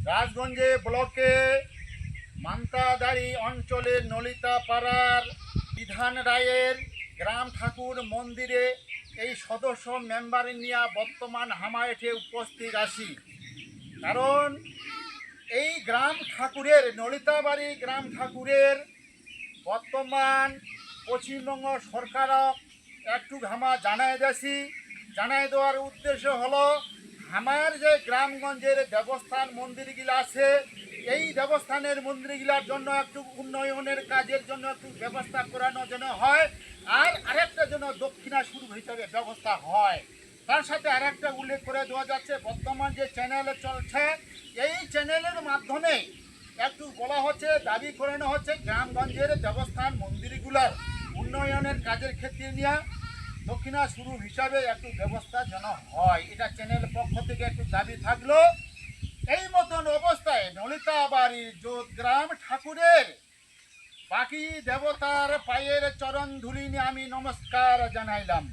রাজগঞ্জে ব্লকে মান্তাদারি অঞ্চলের নলিতাপাড়ার বিধান রায়ের গ্রাম ঠাকুর মন্দিরে এই সদস্য মেম্বার নিয়ে বর্তমান হামায়েঠে উপস্থিত আছি। কারণ এই গ্রাম ঠাকুরের নলিতাবাড়ি গ্রাম ঠাকুরের বর্তমান পশ্চিমবঙ্গ সরকারক একটু হামা জানাই দেওয়ার উদ্দেশ্য হলো আমার যে গ্রামগঞ্জের দেবস্থান মন্দিরগুলো আছে এই দেবস্থানের মন্দিরগুলোর জন্য একটু উন্নয়নের কাজের জন্য একটু ব্যবস্থা করানো যেন হয়, আর আরেকটা যেন দক্ষিণা শুরু হিসাবে ব্যবস্থা হয়। তার সাথে আরেকটা উল্লেখ করে দেওয়া যাচ্ছে, বর্তমান যে চ্যানেলে চলছে এই চ্যানেলের মাধ্যমে একটু বলা হচ্ছে, দাবি করানো হচ্ছে গ্রামগঞ্জের দেবস্থান মন্দিরগুলোর উন্নয়নের কাজের ক্ষেত্রে নিয়ে দক্ষিণা শুরু হিসাবে একটু ব্যবস্থা যেন হয়। এটা চ্যানেল পক্ষ থেকে একটু দাবি থাকলো। এই মতন অবস্থায় নলিতাবাড়ির গ্রাম ঠাকুরের বাকি দেবতার পায়ের চরণ ধুলি নিয়ে আমি নমস্কার জানাইলাম।